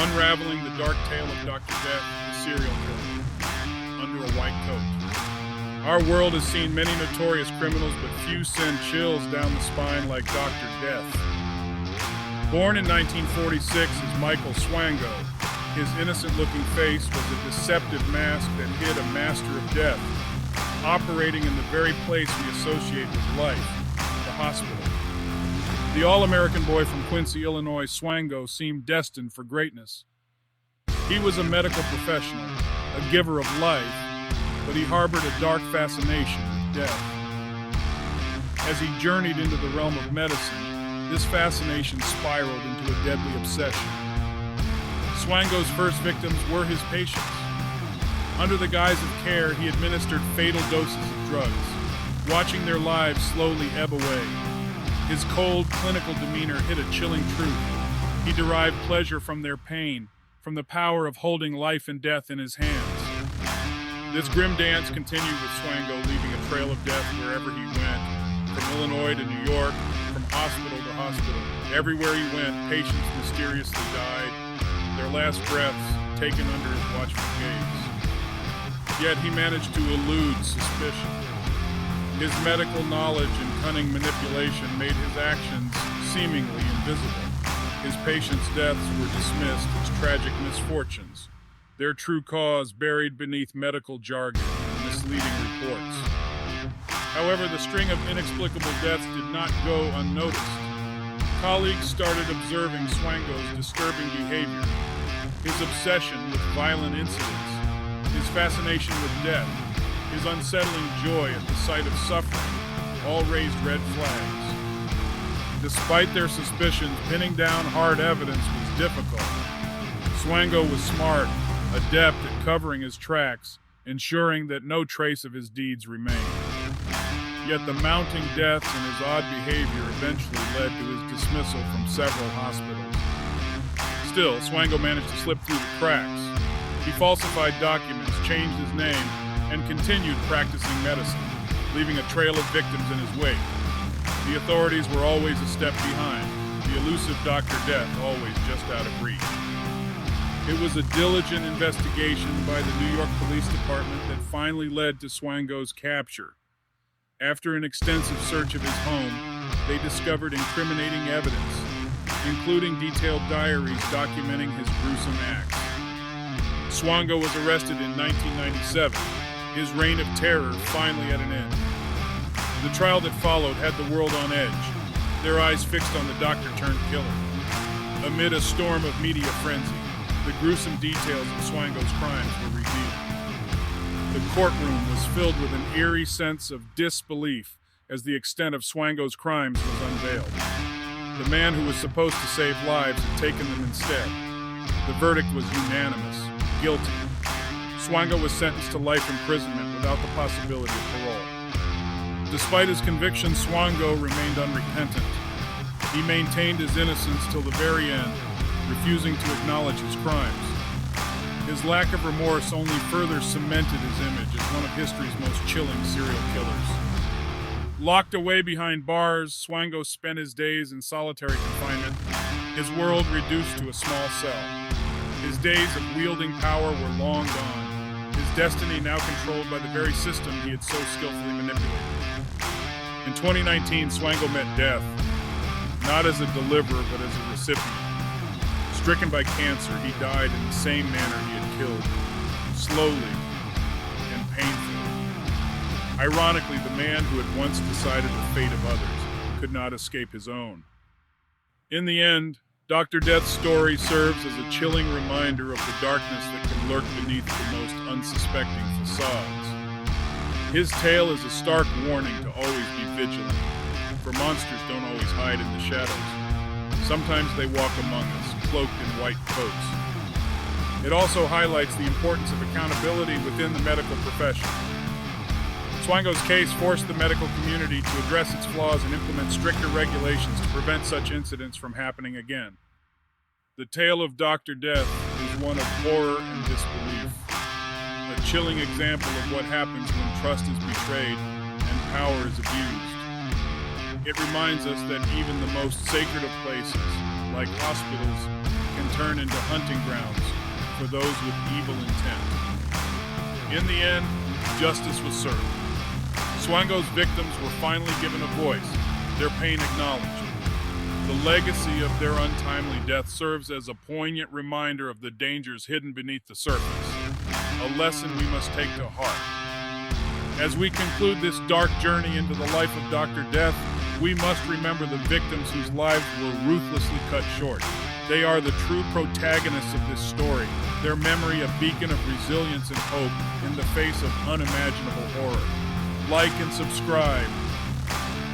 unraveling the dark tale of Dr. Death, the serial killer, under a white coat. Our world has seen many notorious criminals, but few send chills down the spine like Dr. Death. Born in 1946 as Michael Swango, his innocent-looking face was a deceptive mask that hid a master of death, operating in the very place we associate with life, the hospital. The all-American boy from Quincy, Illinois, Swango seemed destined for greatness. He was a medical professional, a giver of life, but he harbored a dark fascination with death. As he journeyed into the realm of medicine, this fascination spiraled into a deadly obsession. Swango's first victims were his patients. Under the guise of care, he administered fatal doses of drugs, watching their lives slowly ebb away. His cold, clinical demeanor hid a chilling truth. He derived pleasure from their pain, from the power of holding life and death in his hands. This grim dance continued with Swango, leaving a trail of death wherever he went, from Illinois to New York, from hospital to hospital. Everywhere he went, patients mysteriously died, their last breaths taken under his watchful gaze. Yet he managed to elude suspicion. His medical knowledge and cunning manipulation made his actions seemingly invisible. His patients' deaths were dismissed as tragic misfortunes, their true cause buried beneath medical jargon and misleading reports. However, the string of inexplicable deaths did not go unnoticed. Colleagues started observing Swango's disturbing behavior, his obsession with violent incidents, his fascination with death, his unsettling joy at the sight of suffering, all raised red flags. Despite their suspicions, pinning down hard evidence was difficult. Swango was smart, adept at covering his tracks, ensuring that no trace of his deeds remained. Yet the mounting deaths and his odd behavior eventually led to his dismissal from several hospitals. Still, Swango managed to slip through the cracks. He falsified documents, changed his name, and continued practicing medicine, leaving a trail of victims in his wake. The authorities were always a step behind, the elusive Dr. Death always just out of reach. It was a diligent investigation by the New York Police Department that finally led to Swango's capture. After an extensive search of his home, they discovered incriminating evidence, including detailed diaries documenting his gruesome acts. Swango was arrested in 1997. His reign of terror finally at an end. The trial that followed had the world on edge, their eyes fixed on the doctor-turned-killer. Amid a storm of media frenzy, the gruesome details of Swango's crimes were revealed. The courtroom was filled with an eerie sense of disbelief as the extent of Swango's crimes was unveiled. The man who was supposed to save lives had taken them instead. The verdict was unanimous, guilty. Swango was sentenced to life imprisonment without the possibility of parole. Despite his conviction, Swango remained unrepentant. He maintained his innocence till the very end, refusing to acknowledge his crimes. His lack of remorse only further cemented his image as one of history's most chilling serial killers. Locked away behind bars, Swango spent his days in solitary confinement, his world reduced to a small cell. His days of wielding power were long gone, his destiny now controlled by the very system he had so skillfully manipulated. In 2019, Swango met death, not as a deliverer, but as a recipient. Stricken by cancer, he died in the same manner he had killed, slowly and painfully. Ironically, the man who had once decided the fate of others could not escape his own. In the end, Dr. Death's story serves as a chilling reminder of the darkness that can lurk beneath the most unsuspecting facades. His tale is a stark warning to always be vigilant, for monsters don't always hide in the shadows. Sometimes they walk among us, cloaked in white coats. It also highlights the importance of accountability within the medical profession. Swango's case forced the medical community to address its flaws and implement stricter regulations to prevent such incidents from happening again. The tale of Dr. Death is one of horror and disbelief, a chilling example of what happens when trust is betrayed and power is abused. It reminds us that even the most sacred of places, like hospitals, can turn into hunting grounds for those with evil intent. In the end, justice was served. Swango's victims were finally given a voice, their pain acknowledged. The legacy of their untimely death serves as a poignant reminder of the dangers hidden beneath the surface, a lesson we must take to heart. As we conclude this dark journey into the life of Dr. Death, we must remember the victims whose lives were ruthlessly cut short. They are the true protagonists of this story, their memory a beacon of resilience and hope in the face of unimaginable horror. Like and subscribe